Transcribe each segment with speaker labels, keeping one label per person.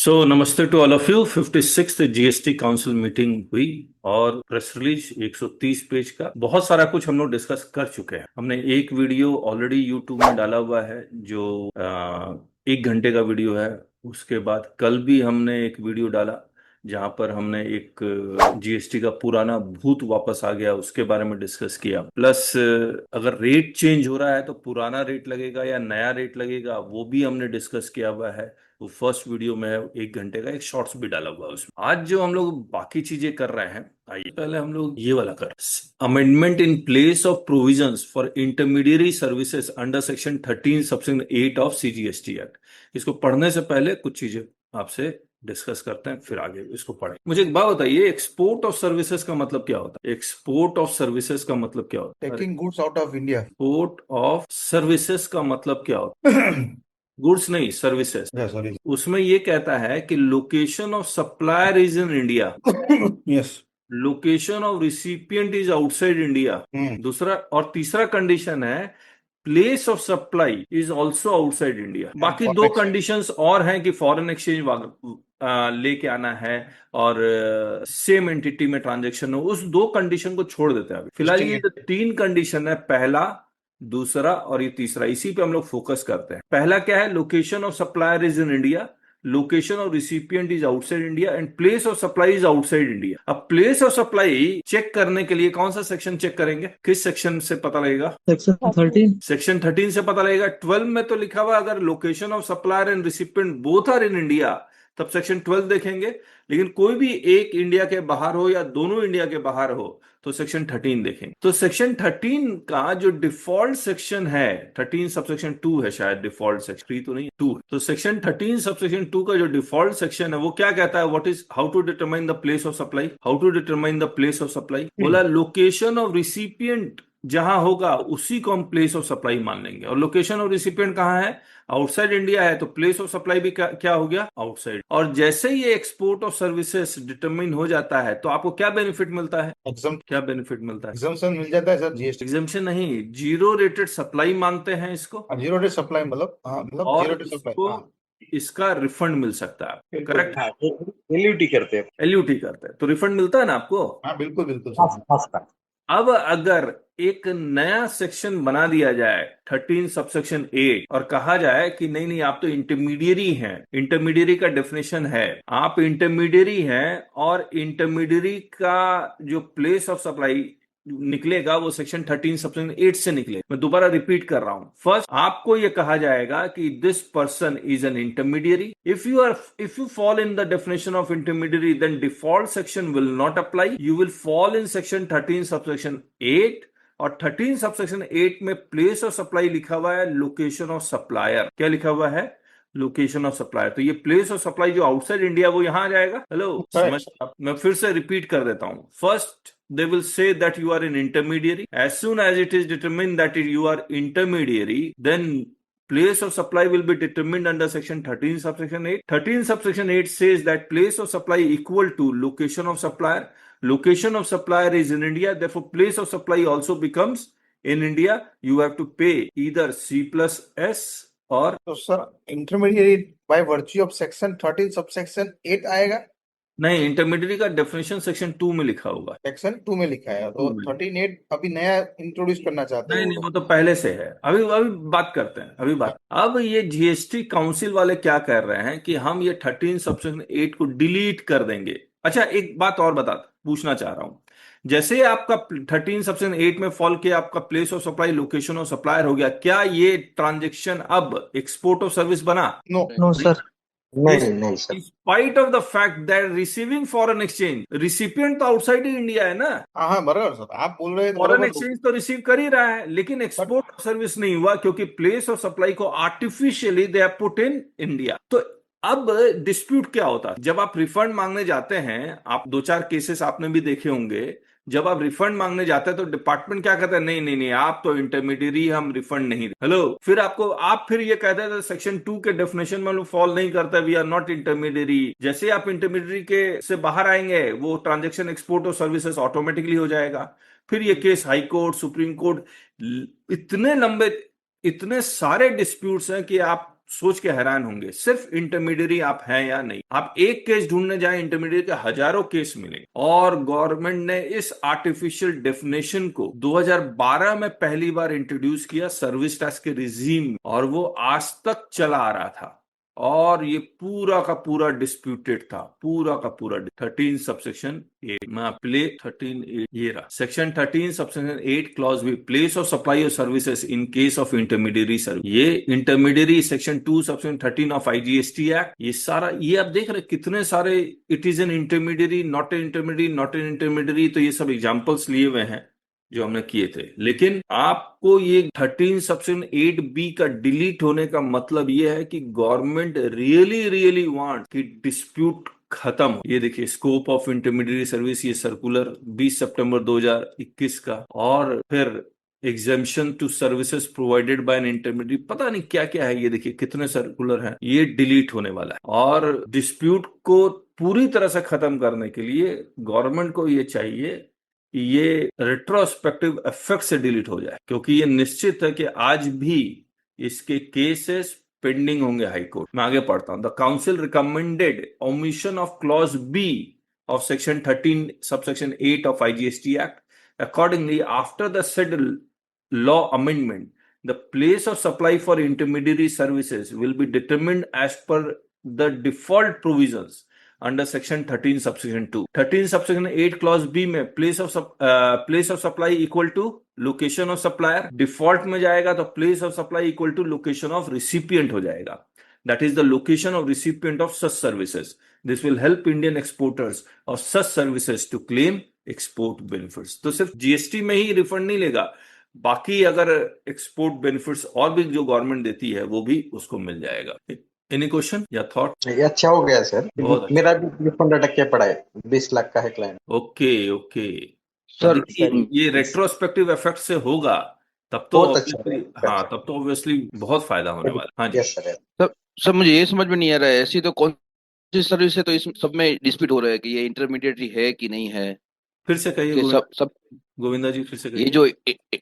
Speaker 1: नमस्ते to all of you. 56th GST council meeting हुई और प्रेस रिलीज 130 पेज का बहुत सारा कुछ हम लोग डिस्कस कर चुके हैं। हमने एक वीडियो ऑलरेडी यूट्यूब में डाला हुआ है जो 1 घंटे का वीडियो है। उसके बाद कल भी हमने एक वीडियो डाला जहां पर हमने एक जीएसटी का पुराना भूत वापस आ गया उसके बारे में डिस्कस किया। प्लस अगर रेट चेंज हो रहा है तो पुराना रेट लगेगा या नया रेट लगेगा वो भी हमने डिस्कस किया हुआ है। वो फर्स्ट वीडियो में 1 घंटे का एक शॉर्ट्स भी डाला हुआ है उसमें। आज जो हम लोग बाकी चीजें कर रहे हैं, आइए पहले हम लोग ये वाला कर amendment in place of provisions for intermediary services under section 13 subsection 8 of CGST act. इसको पढ़ने से पहले कुछ चीजें आपसे डिस्कस करते हैं फिर आगे इसको पढ़ें। मुझे एक बात बताइए, एक्सपोर्ट ऑफ सर्विसेज का मतलब क्या होता है? एक्सपोर्ट ऑफ सर्विसेज का मतलब क्या होता है?
Speaker 2: Taking goods out of India.
Speaker 1: Export of services का मतलब क्या होता है? गुड्स नहीं, सर्विसेज।
Speaker 2: सॉरी।
Speaker 1: उसमें ये कहता है कि location of supplier is in India,
Speaker 2: yes.
Speaker 1: Location of recipient is outside India.
Speaker 2: Hmm.
Speaker 1: दूसरा और तीसरा कंडीशन है place of supply is also outside India. बाकी दो कंडीशंस और हैं कि फॉरेन एक्सचेंज लेके आना है और सेम एंटिटी में ट्रांजेक्शन हो। उस दो कंडीशन को छोड़ देते हैं अभी फिलहाल। ये जो 3 कंडीशन है, पहला, दूसरा और ये तीसरा, इसी पे हम लोग फोकस करते हैं। पहला क्या है? Location of supplier is in India, location of recipient is outside India and place of supply is outside India. अब प्लेस ऑफ सप्लाई चेक करने के लिए कौन सा सेक्शन चेक करेंगे? किस सेक्शन से पता लगेगा?
Speaker 3: सेक्शन 13।
Speaker 1: सेक्शन 13 से पता लगेगा। 12 में तो लिखा हुआ अगर location of supplier and recipient both are in India तब सेक्शन 12 देखेंगे। लेकिन कोई भी एक इंडिया के बाहर हो या दोनों इंडिया के बाहर हो तो सेक्शन 13 देखेंगे। तो सेक्शन 13 का जो डिफॉल्ट सेक्शन है, 13 सबसेक्शन 2 है शायद, डिफॉल्ट सेक्शन 3 तो नहीं, 2। तो सेक्शन 13 सबसेक्शन 2 का जो डिफॉल्ट सेक्शन है वो क्या कहता है? What is how to determine the place of supply, how to determine the place of supply. बोला लोकेशन ऑफ रिसिपिएंट जहां होगा उसी को हम प्लेस ऑफ सप्लाई मान लेंगे। और लोकेशन ऑफ रिसिपिएंट कहां है? आउटसाइड इंडिया है, तो प्लेस ऑफ सप्लाई भी क्या हो गया? आउटसाइड। और जैसे ही एक्सपोर्ट ऑफ सर्विसेज डिटरमाइन हो जाता है तो आपको क्या बेनिफिट मिलता है? क्या बेनिफिट मिलता है?
Speaker 2: एग्जाम्पशन मिल जाता है सर जीएसटी।
Speaker 1: एग्जाम्पशन नहीं, जीरो रेटेड सप्लाई मानते हैं इसको।
Speaker 2: जीरो रेट सप्लाई मतलब मतलब
Speaker 1: और
Speaker 2: जीरो रेट सप्लाई।
Speaker 1: इसको इसका रिफंड मिल सकता है। करेक्ट।
Speaker 3: एलयूटी करते हैं।
Speaker 1: एलयूटी करते हैं तो रिफंड मिलता है ना आपको।
Speaker 2: हाँ बिल्कुल बिल्कुल
Speaker 3: पास
Speaker 2: सर।
Speaker 3: पास का।
Speaker 1: अब अगर एक नया सेक्शन बना दिया जाए 13 सबसेक्शन 8 और कहा जाए कि नहीं नहीं आप तो इंटरमीडिएरी हैं, इंटरमीडिएरी का डेफिनेशन है, आप इंटरमीडिएरी हैं और इंटरमीडिएरी का जो प्लेस ऑफ सप्लाई निकलेगा वो सेक्शन 13 सबसेक्शन 8 से निकले। मैं दोबारा रिपीट कर रहा हूं। फर्स्ट आपको यह कहा जाएगा कि this person is an intermediary. If you fall in the definition of intermediary then default section will not apply, you will fall in section 13 subsection 8। और 13 सबसेक्शन 8 में प्लेस ऑफ सप्लाई लिखा हुआ है लोकेशन ऑफ सप्लायर। क्या लिखा हुआ है? Location of supplier. तो ये प्लेस ऑफ सप्लाई जो आउटसाइड इंडिया वो यहां आ जाएगा। हेलो, समझ? मैं फिर से रिपीट कर देता हूं। First they will say that you are an intermediary. As soon as it is determined that you are intermediary, then place of supply will be determined under section 13 subsection 8. 13 subsection 8 says that place of supply equal to location of supplier. Location of supplier is in India, therefore place of supply also becomes in India. You have to pay either C plus S और
Speaker 2: तो sir intermediate by virtue of section 13 subsection 8 आएगा।
Speaker 1: नहीं, intermediary का definition section 2 में लिखा होगा।
Speaker 2: Section 2 में लिखा है तो 13 अभी नया इंट्रोड्यूस करना चाहते
Speaker 1: नहीं
Speaker 2: हैं
Speaker 1: नहीं, वो तो पहले से है। अभी अभी बात करते हैं, अभी बात। अब ये जीएसटी काउंसिल वाले क्या कर रहे हैं कि हम ये 13 सबसेक्शन 8 को डिलीट कर देंगे। अच्छा, एक बात और पूछना चाह रहा हूं। जैसे आपका 13 सबसेक्शन 8 में फॉल किया, आपका place of supply location of supplier हो गया, क्या ये ट्रांजेक्शन अब एक्सपोर्ट ऑफ सर्विस बना?
Speaker 3: No sir. नहीं नहीं sir.
Speaker 1: In spite of the fact that receiving foreign exchange, recipient तो आउटसाइड ही इंडिया है ना।
Speaker 2: हाँ बराबर सर, आप बोल रहे हैं तो
Speaker 1: फॉरेन
Speaker 2: बराबर।
Speaker 1: एक्सचेंज तो रिसीव कर ही रहा है, लेकिन एक्सपोर्ट सर्विस नहीं हुआ क्योंकि प्लेस ऑफ सप्लाई को artificially they have put in India. तो अब डिस्प्यूट क्या होता है? जब आप रिफंड मांगने जाते हैं, आप 2-4 केसेस आपने भी देखे होंगे, जब आप रिफंड मांगने जाते हैं तो डिपार्टमेंट क्या कहता है? नहीं नहीं नहीं, आप तो इंटरमीडिएरी, हम रिफंड नहीं। हेलो, फिर आप फिर ये कहते हैं सेक्शन 2 के डेफिनेशन में फॉल नहीं करता, वी आर नॉट इंटरमीडिएरी। जैसे आप इंटरमीडिएरी के से बाहर आएंगे वो ट्रांजेक्शन एक्सपोर्ट और सर्विसेज ऑटोमेटिकली हो जाएगा। फिर ये case high court, supreme court, इतने लंबे, इतने सारे डिस्प्यूट्स हैं कि आप सोच के हैरान होंगे, सिर्फ इंटरमीडिएरी आप हैं या नहीं, आप एक केस ढूंढने जाए इंटरमीडिएट के हजारों केस मिले। और गवर्नमेंट ने इस आर्टिफिशियल डेफिनेशन को 2012 में पहली बार इंट्रोड्यूस किया सर्विस टैक्स के रिजीम, और वो आज तक चला आ रहा था। और ये पूरा का पूरा डिस्प्यूटेड था, पूरा का पूरा 13 सबसेक्शन 8 में प्ले 13 ये रहा section 13 subsection 8 clause B, place of supply of services in case of intermediary service. ये intermediary section 2 subsection 13 of IGST act, ये सारा ये आप देख रहे कितने सारे it is an intermediary, not an intermediary, not an intermediary, तो ये सब एग्जांपल्स लिए हुए हैं जो हमने किए थे। लेकिन आपको ये 13 सबसेक्शन 8B का डिलीट होने का मतलब ये है कि गवर्नमेंट रियली वांट कि डिस्प्यूट खत्म हो। ये देखिए स्कोप ऑफ इंटरमीडिएरी सर्विस, ये सर्कुलर 20 सितंबर 2021 का, और फिर exemption to services provided by an intermediate, पता नहीं क्या क्या है, ये देखिए कितने सर्कुलर हैं, ये डिलीट होने वाला है। और डिस्प्यूट को पूरी तरह से खत्म करने के लिए गवर्नमेंट को ये चाहिए कि ये रेट्रोस्पेक्टिव इफेक्ट से डिलीट हो जाए, क्योंकि ये निश्चित है कि आज भी इसके केसेस पेंडिंग होंगे हाई कोर्ट में। आगे पढ़ता हूं। The council recommended omission of clause B of section 13 subsection 8 of IGST act. Accordingly, after the said law amendment, the place of supply for intermediary services will be determined as per the default provisions under section 13 subsection 2। 13 subsection 8 clause B में place of supply equal to location of supplier, default में जाएगा तो place of supply equal to location of recipient हो जाएगा, that is the location of recipient of such services। This will help Indian exporters of such services to claim export benefits. तो सिर्फ GST में ही refund नहीं लेगा, बाकी अगर export benefits और भी जो गवर्नमेंट देती है वो भी उसको मिल जाएगा। एनी क्वेश्चन या थॉट?
Speaker 3: ये अच्छा हो गया सर,
Speaker 1: बहुत अच्छा।
Speaker 3: मेरा भी रिफंड अटक के पड़ा है, 20 लाख का है क्लाइम।
Speaker 1: ओके
Speaker 4: सर
Speaker 1: ये रेट्रोस्पेक्टिव इफेक्ट से होगा तब तो
Speaker 3: बहुत अच्छा है।
Speaker 1: हाँ, तब तो ऑब्वियसली बहुत फायदा होने वाला। हाँ जी
Speaker 3: यस सर।
Speaker 4: सर मुझे ये समझ में नहीं आ रहा है, ऐसी तो कौन सी सर्विस है तो इस सब में डिस्प्यूट हो रहा है कि ये इंटरमीडिएटरी है कि नहीं है?
Speaker 1: फिर से कहिए
Speaker 4: कि सब
Speaker 1: गोविंदा जी, फिर से
Speaker 4: ये
Speaker 1: कहिए।
Speaker 4: जो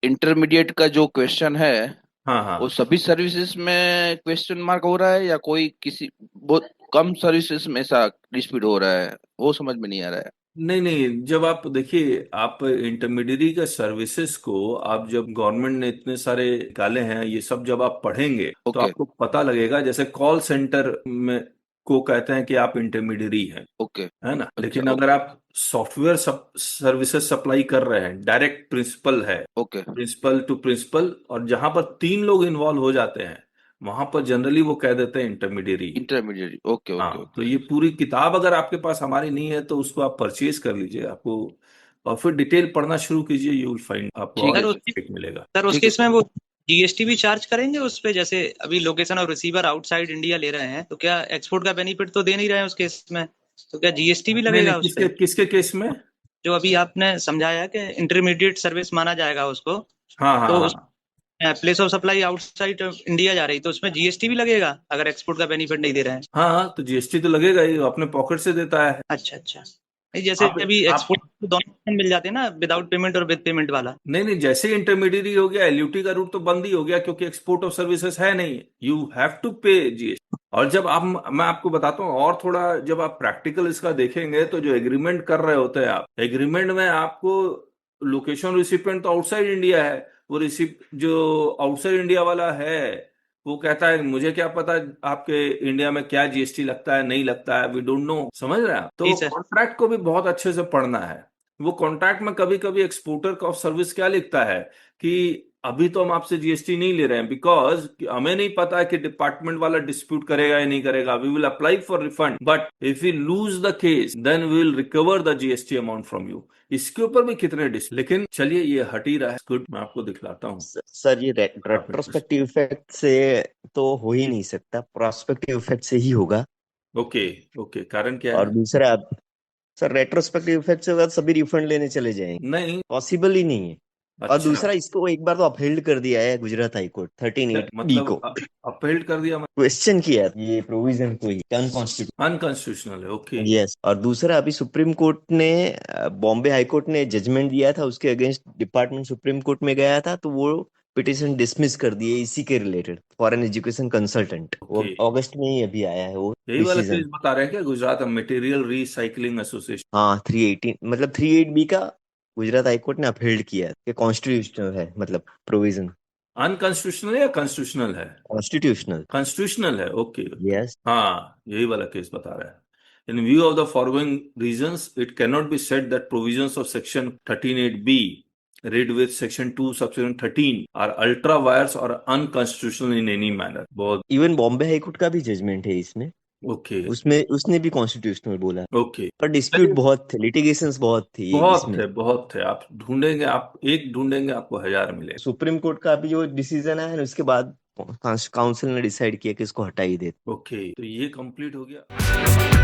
Speaker 4: इंटरमीडिएट का जो क्वेश्चन है
Speaker 1: हाँ
Speaker 4: वो सभी सर्विसेज में क्वेश्चन मार्क हो रहा है या कोई किसी बहुत कम सर्विसेज में ऐसा डिस्प्यूट हो रहा है, वो समझ में नहीं आ रहा है।
Speaker 1: नहीं, जब आप देखिए आप इंटरमीडिएरी का सर्विसेज को आप जब गवर्नमेंट ने इतने सारे निकाले हैं, ये सब जब आप पढ़ेंगे तो आपको पता लगेगा। जैसे कॉल सेंटर में को कहते हैं कि आप इंटरमीडिएरी हैं, है ना। लेकिन अगर आप सॉफ्टवेयर सर्विसेज सप्लाई कर रहे हैं, डायरेक्ट प्रिंसिपल है, प्रिंसिपल टू प्रिंसिपल, और जहां पर 3 लोग इन्वॉल्व हो जाते हैं वहां पर जनरली वो कह देते हैं इंटरमीडिएरी।
Speaker 4: ओके।
Speaker 1: तो ये पूरी किताब अगर आपके पास हमारी नहीं है तो उसको आप परचेज कर लीजिए, आपको और फिर डिटेल पढ़ना शुरू कीजिए, यू विल फाइंड आपको और बेनिफिट मिलेगा।
Speaker 5: सर उसके इसमें वो GST भी चार्ज करेंगे उस पे? जैसे अभी लोकेशन और रिसीवर आउटसाइड इंडिया ले रहे हैं तो क्या एक्सपोर्ट का बेनिफिट तो दे नहीं रहे हैं उस केस में, तो क्या GST भी लगेगा उस पे?
Speaker 1: किसके केस में?
Speaker 5: जो अभी आपने समझाया कि इंटरमीडिएट सर्विस माना जाएगा उसको।
Speaker 1: हाँ।
Speaker 5: Place of supply outside India जा रही तो उसमें GST भी लगेगा अगर एक्सपोर्ट का बेनिफिट नहीं दे रहे हैं?
Speaker 1: हाँ, तो GST तो लगेगा ही, अपने पॉकेट से देता है।
Speaker 5: अच्छा। जैसे अभी एक्सपोर्ट दोनों मिल जाते हैं ना, विदाउट पेमेंट और विद पेमेंट वाला।
Speaker 1: नहीं, जैसे इंटरमीडिएरी हो गया, LUT का रूट तो बंद ही हो गया क्योंकि एक्सपोर्ट ऑफ सर्विसेज है नहीं, यू हैव टू पे GST। और जब मैं आपको बताता हूँ और थोड़ा, जब आप प्रैक्टिकल इसका देखेंगे तो जो एग्रीमेंट कर रहे होते हैं आप, एग्रीमेंट में आपको लोकेशन रिसिपिएंट तो आउटसाइड इंडिया है, वो जो आउटसाइड इंडिया वाला है वो कहता है मुझे क्या पता आपके इंडिया में क्या GST लगता है नहीं लगता है, वी डोंट नो। समझ रहे हैं? तो कॉन्ट्रैक्ट को भी बहुत अच्छे से पढ़ना है। वो कॉन्ट्रैक्ट में कभी कभी एक्सपोर्टर का सर्विस क्या लिखता है कि अभी तो हम आपसे GST नहीं ले रहे हैं बिकॉज हमें नहीं पता कि डिपार्टमेंट वाला डिस्प्यूट करेगा या नहीं करेगा, we will apply for refund but if we lose the case then we will recover the GST amount from you. इसके ऊपर भी कितने लेकिन चलिए ये हट ही रहा है। गुड, मैं आपको दिखलाता हूँ।
Speaker 6: सर ये रेट्रोस्पेक्टिव इफेक्ट से तो हो ही नहीं सकता, प्रोस्पेक्टिव इफेक्ट से ही होगा।
Speaker 1: ओके, कारण क्या है?
Speaker 6: और दूसरा सर रेट्रोस्पेक्टिव इफेक्ट से बाद सभी रिफंड लेने चले जाएंगे,
Speaker 1: नहीं
Speaker 6: पॉसिबल ही नहीं है।
Speaker 1: अच्छा।
Speaker 6: और दूसरा इसको एक बार तो अपहेल्ड कर दिया है गुजरात हाईकोर्ट 13(8)D को,
Speaker 1: अपहेल्ड कर दिया,
Speaker 6: क्वेश्चन किया ये प्रोविजन को ही
Speaker 1: अनकॉन्स्टिट्यूशनल है। Okay
Speaker 6: yes. और दूसरा अभी सुप्रीम कोर्ट ने, बॉम्बे हाईकोर्ट ने जजमेंट दिया था उसके अगेंस्ट, डिपार्टमेंट सुप्रीम कोर्ट में गया था तो वो पिटिशन डिसमिस कर दी है इसी के रिलेटेड, फॉरेन एजुकेशन कंसल्टेंट। वो
Speaker 1: ओके,
Speaker 6: अगस्त में ही अभी आया है वो
Speaker 1: यही वाला
Speaker 6: डिसीजन।
Speaker 1: केस बता रहे हैं क्या, गुजरात मटेरियल रिसाइकलिंग एसोसिएशन?
Speaker 6: हाँ 318 मतलब 38B का गुजरात हाईकोर्ट ने अपहेल्ड किया है कि कॉन्स्टिट्यूशनल है, मतलब प्रोविजन
Speaker 1: अनकॉन्स्टिट्यूशनल है या कॉन्स्टिट्यूशनल है?
Speaker 6: कॉन्स्टिट्यूशनल।
Speaker 1: कॉन्स्टिट्यूशनल है, ओके ओके।
Speaker 6: यस।
Speaker 1: हाँ, यही वाला केस बता रहा है। In view of the foregoing reasons, it cannot be said that provisions of Section 13(8)(b) read with Section 2 subsection 13 are ultra vires or unconstitutional in any manner. बहुत
Speaker 6: even Bombay high court का भी judgement है इसमें,
Speaker 1: okay
Speaker 6: उसमें उसने भी constitutional बोला।
Speaker 1: Okay.
Speaker 6: पर डिस्प्यूट बहुत थे, लिटिगेशंस बहुत थी
Speaker 1: बहुत
Speaker 6: इसमें।
Speaker 1: थे, बहुत थे। आप ढूंढेंगे, आप एक ढूंढेंगे आपको 1000 मिले।
Speaker 6: सुप्रीम कोर्ट का अभी जो डिसीजन है उसके बाद काउंसिल ने डिसाइड किया कि इसको हटा ही दे।
Speaker 1: ओके, तो ये कंप्लीट हो गया।